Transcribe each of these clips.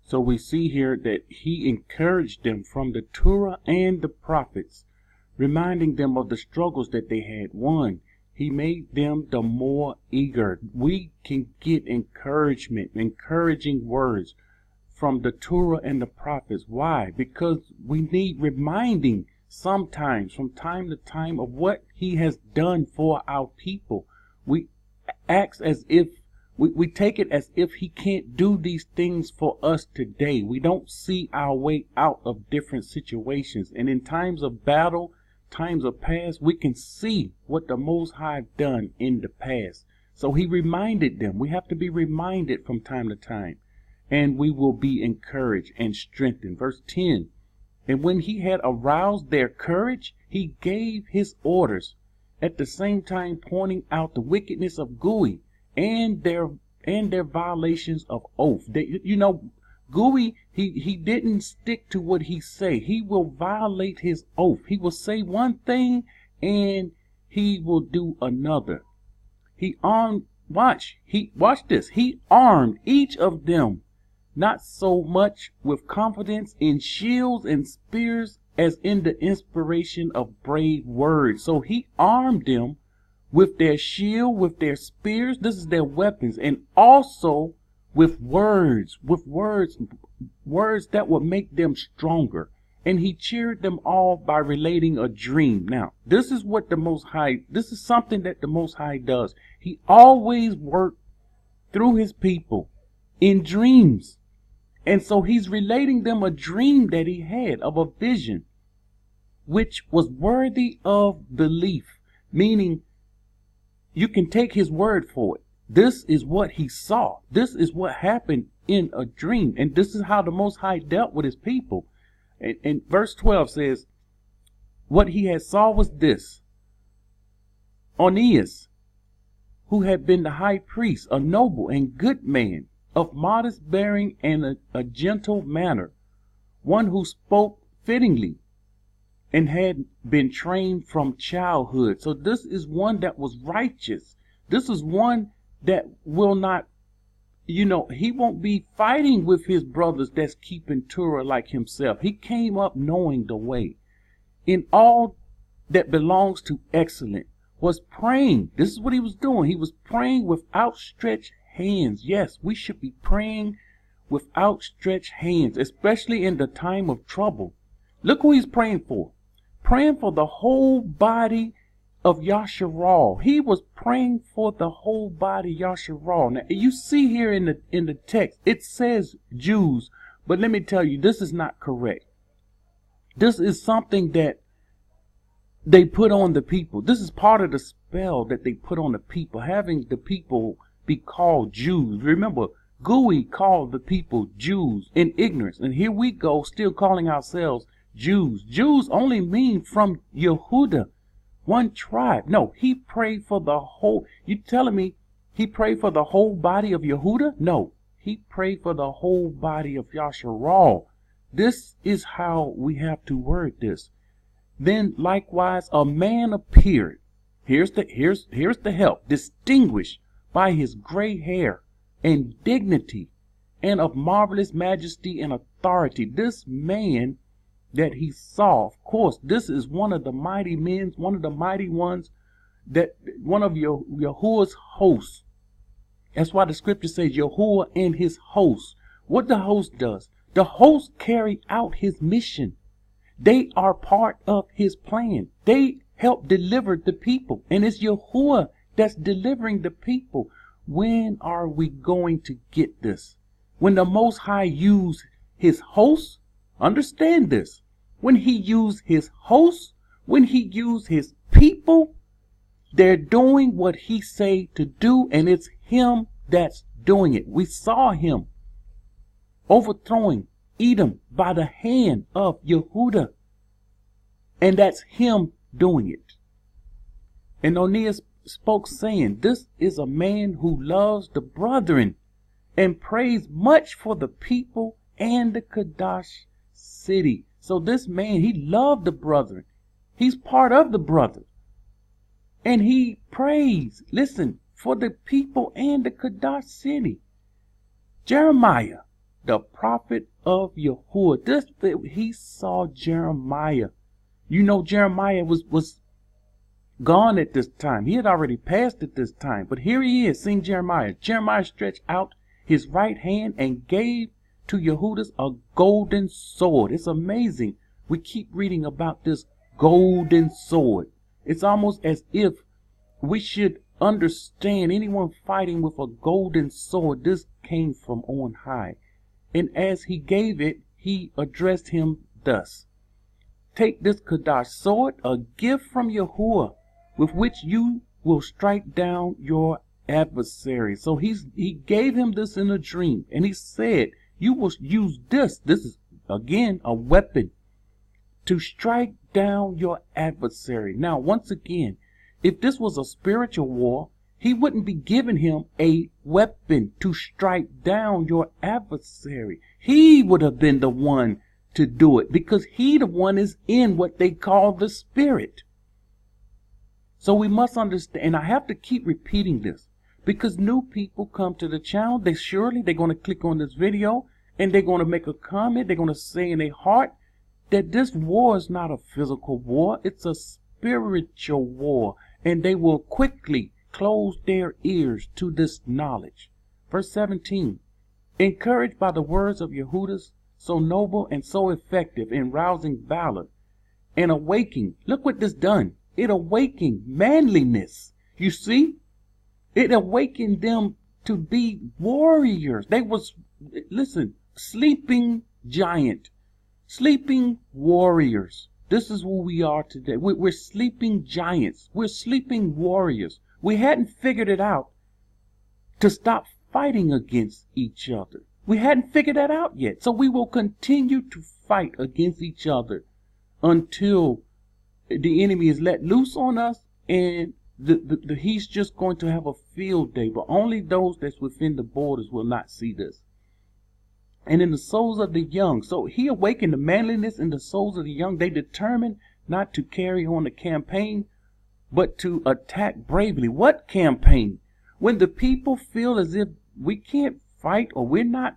So we see here that he encouraged them from the Torah and the prophets, reminding them of the struggles that they had won. He made them the more eager. We can get encouragement, encouraging words from the Torah and the prophets. Why? Because we need reminding sometimes, from time to time, of what he has done for our people. We act as if we take it as if he can't do these things for us today. We don't see our way out of different situations. And in times of battle, times of past, we can see what the Most High done in the past. So he reminded them. We have to be reminded from time to time. And we will be encouraged and strengthened. Verse 10. And when he had aroused their courage, he gave his orders, at the same time pointing out the wickedness of Gui and their violations of oath. Gui, he didn't stick to what he say. He will violate his oath. He will say one thing and he will do another. Watch this. He armed each of them, not so much with confidence in shields and spears as in the inspiration of brave words. So he armed them with their shield, with their spears. This is their weapons. And also with words that would make them stronger. And he cheered them all by relating a dream. Now, this is something that the Most High does. He always worked through his people in dreams. And so he's relating them a dream that he had of a vision, which was worthy of belief, meaning you can take his word for it. This is what he saw. This is what happened in a dream. And this is how the Most High dealt with his people. And verse 12 says, what he had saw was this: Onias, who had been the high priest, a noble and good man, of modest bearing and a gentle manner, one who spoke fittingly and had been trained from childhood. So this is one that was righteous. This is one that will not, he won't be fighting with his brothers that's keeping Torah like himself. He came up knowing the way. In all that belongs to excellence, was praying. This is what he was doing. He was praying with outstretched hands. Yes, we should be praying with outstretched hands, especially in the time of trouble. Look who he's praying for. Praying for the whole body of Yasharal. He was praying for the whole body of Yasharal. Now, you see here in the text, it says Jews, but let me tell you, this is not correct. This is something that they put on the people. This is part of the spell that they put on the people, having the people be called Jews. Remember, Gui called the people Jews in ignorance. And here we go, still calling ourselves Jews. Jews only mean from Yahuah, one tribe. No, he prayed for the whole. You telling me he prayed for the whole body of Yahuah? No, he prayed for the whole body of Yasharal. This is how we have to word this. Then likewise a man appeared. Here's the help. Distinguished by his gray hair and dignity and of marvelous majesty and authority. This man that he saw, of course, this is one of the mighty men, one of the mighty ones, that one of Yahuah's hosts. That's why the scripture says Yahuah and his host. What the host does, the host carry out his mission. They are part of his plan. They help deliver the people. And it's Yahuah that's delivering the people. When are we going to get this? When the Most High used his host, understand this. When he used his host, when he used his people, they're doing what he say to do, and it's him that's doing it. We saw him overthrowing Edom by the hand of Yahuah. And that's him doing it. And Onias spoke, saying, this is a man who loves the brethren and prays much for the people and the Kadash city. So this man, he loved the brethren. He's part of the brother. And he prays, listen, for the people and the Kadash city. Jeremiah, the prophet of Yahuah. He saw Jeremiah. You know, Jeremiah was gone at this time. He had already passed at this time. But here he is, seeing Jeremiah. Jeremiah stretched out his right hand and gave to Yahudah a golden sword. It's amazing. We keep reading about this golden sword. It's almost as if we should understand anyone fighting with a golden sword. This came from on high. And as he gave it, he addressed him thus: take this Kadash sword, a gift from Yahuah, with which you will strike down your adversary. So he gave him this in a dream, and he said, you will use this. This is, again, a weapon to strike down your adversary. Now, once again, if this was a spiritual war, he wouldn't be giving him a weapon to strike down your adversary. He would have been the one to do it, because he the one is in what they call the spirit. So we must understand, and I have to keep repeating this, because new people come to the channel. They're going to click on this video, and they're going to make a comment. They're going to say in their heart that this war is not a physical war. It's a spiritual war. And they will quickly close their ears to this knowledge. Verse 17, encouraged by the words of Yahudah, so noble and so effective in rousing valor and awaking. Look what this done. It awakened manliness. You see? It awakened them to be warriors. They was, listen, sleeping giant, sleeping warriors. This is who we are today. We're sleeping giants. We're sleeping warriors. We hadn't figured it out to stop fighting against each other. We hadn't figured that out yet. So we will continue to fight against each other until the enemy is let loose on us, and he's just going to have a field day. But only those that's within the borders will not see this. And in the souls of the young. So he awakened the manliness in the souls of the young. They determined not to carry on the campaign, but to attack bravely. What campaign? When the people feel as if we can't fight, or we're not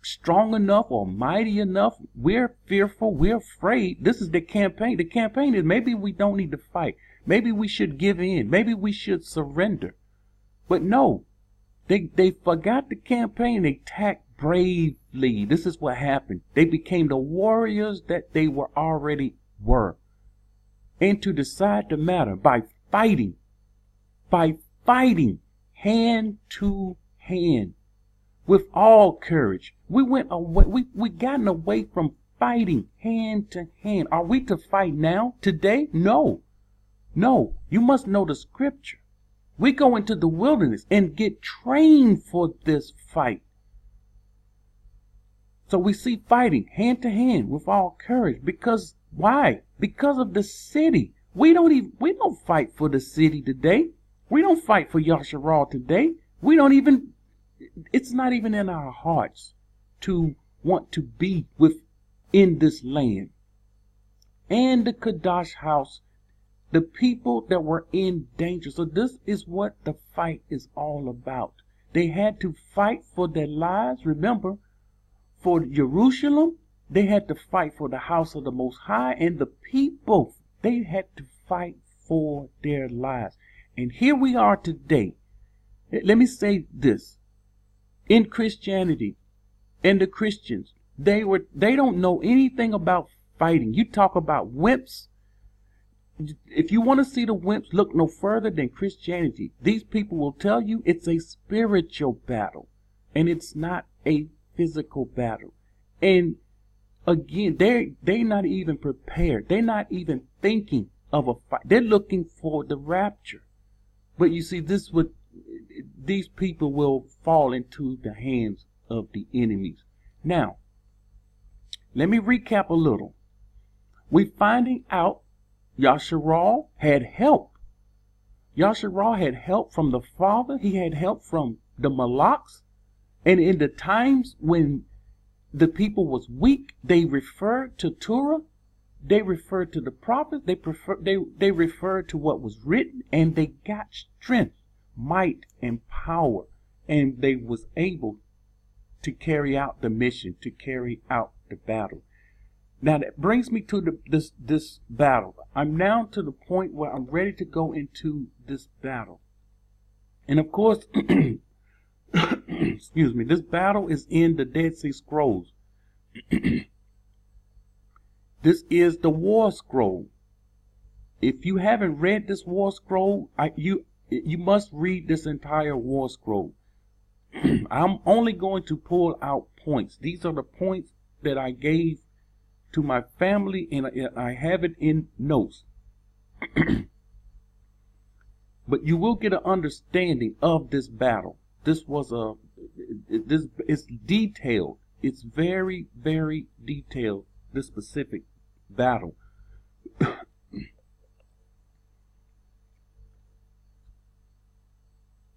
strong enough or mighty enough, we're fearful, we're afraid. This is the campaign. The campaign is maybe we don't need to fight. Maybe we should give in. Maybe we should surrender. But no, they forgot the campaign. They attacked bravely. This is what happened. They became the warriors that they already were. And to decide the matter by fighting hand to hand with all courage. We went away. We gotten away from fighting hand to hand. Are we to fight now, today? No. No. You must know the scripture. We go into the wilderness and get trained for this fight. So we see fighting hand to hand with all courage. Because why? Because of the city. We don't fight for the city today. We don't fight for Yasharal today. It's not even in our hearts to want to be within this land. And the Kadash house, the people that were in danger. So this is what the fight is all about. They had to fight for their lives. Remember, for Jerusalem, they had to fight for the house of the Most High, and the people, they had to fight for their lives. And here we are today. Let me say this. In Christianity, and the Christians, they don't know anything about fighting. You talk about wimps. If you want to see the wimps, look no further than Christianity. These people will tell you it's a spiritual battle, and it's not a physical battle. And again, they're not even prepared. They're not even thinking of a fight. They're looking for the rapture. But you see, these people will fall into the hands of the enemies. Now, let me recap a little. We're finding out Yasharal had help. Yasharal had help from the Father. He had help from the Malaks. And in the times when the people was weak, they referred to Torah. They referred to the prophets. They referred to what was written, and they got strength, might, and power, and they was able to carry out the mission, to carry out the battle. Now that brings me to this battle. I'm now to the point where I'm ready to go into this battle. And of course, excuse me, this battle is in the Dead Sea Scrolls. This is the War Scroll. If you haven't read this War Scroll, you must read this entire War Scroll. I'm only going to pull out points. These are the points that I gave to my family, and I have it in notes. But you will get an understanding of this battle. This is detailed. It's very, very detailed, this specific battle.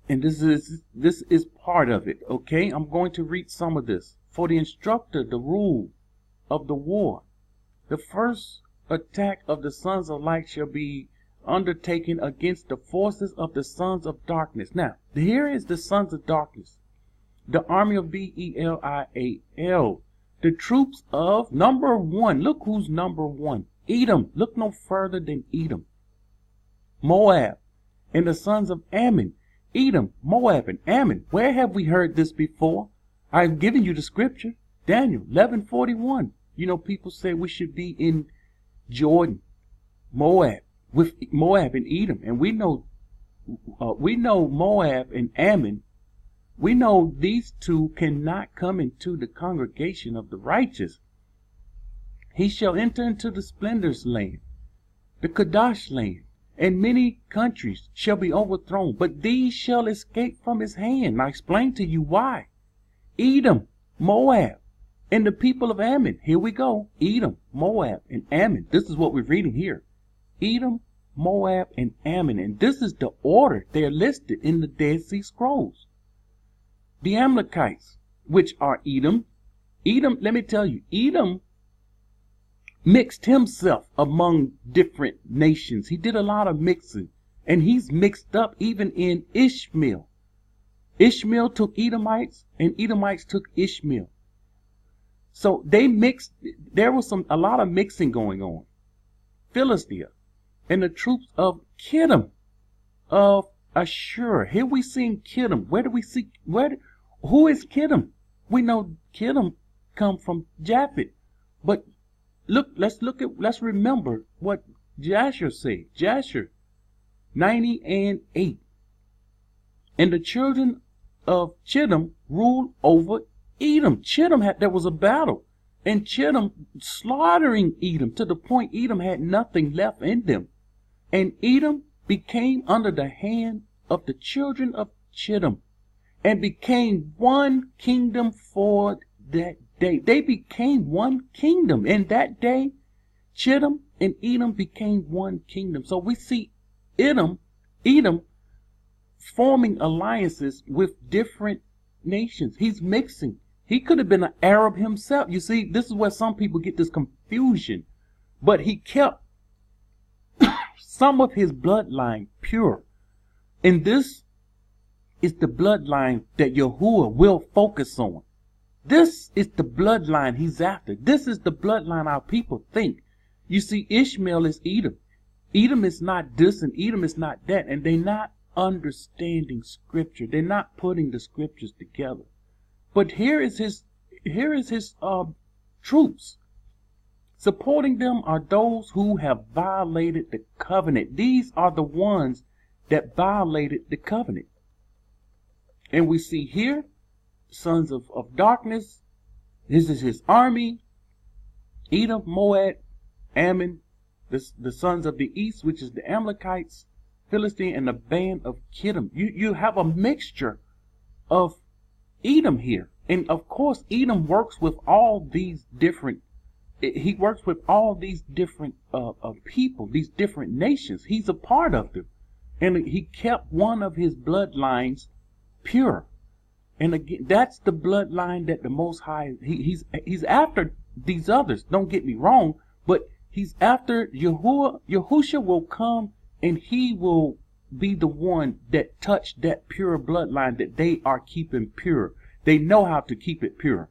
And this is part of it, okay? I'm going to read some of this. For the instructor, the rule of the war. The first attack of the sons of light shall be undertaken against the forces of the sons of darkness. Now, here is the sons of darkness. The army of Belial. The troops of number one. Look who's number one. Edom. Look no further than Edom. Moab. And the sons of Ammon. Edom, Moab, and Ammon. Where have we heard this before? I've given you the scripture. Daniel 11:41. You know, people say we should be in Jordan, Moab, with Moab and Edom. And we know Moab and Ammon. We know these two cannot come into the congregation of the righteous. He shall enter into the splendor's land, the Kadesh land, and many countries shall be overthrown, but these shall escape from his hand. I explain to you why. Edom, Moab, and the people of Ammon. Here we go. Edom, Moab, and Ammon. This is what we're reading here. Edom, Moab, and Ammon. And this is the order. They're listed in the Dead Sea Scrolls. The Amalekites, which are Edom. Edom, let me tell you, Edom mixed himself among different nations. He did a lot of mixing, and he's mixed up even in Ishmael. Ishmael took Edomites, and Edomites took Ishmael. So they mixed. There was a lot of mixing going on. Philistia and the troops of Kittim of Ashur. Here we see Kittim. Where do we see? Who is Kittim? We know Kittim come from Japheth, but let's remember what Jasher said. Jasher 90:8. And the children of Chittim ruled over Edom. There was a battle, and Chittim slaughtering Edom to the point Edom had nothing left in them. And Edom became under the hand of the children of Chittim, and became one kingdom for that day. They became one kingdom. In that day, Chittim and Edom became one kingdom. So we see Edom forming alliances with different nations. He's mixing. He could have been an Arab himself. You see, this is where some people get this confusion. But he kept some of his bloodline pure. And this is the bloodline that Yahuah will focus on. This is the bloodline he's after. This is the bloodline our people think. You see, Ishmael is Edom. Edom is not this and Edom is not that. And they're not understanding scripture. They're not putting the scriptures together. But here is his troops. Supporting them are those who have violated the covenant. These are the ones that violated the covenant. And we see here, sons of darkness. This is his army. Edom, Moab, Ammon, the sons of the east, which is the Amalekites, Philistine, and the band of Kittim. You have a mixture of Edom here. And of course, Edom works with all these different, he works with all these different people, these different nations. He's a part of them. And he kept one of his bloodlines pure. And again, that's the bloodline that the Most High, he's after these others. Don't get me wrong, but he's after Yahuah. Yahushua will come and he will be the one that touched that pure bloodline that they are keeping pure. They know how to keep it pure.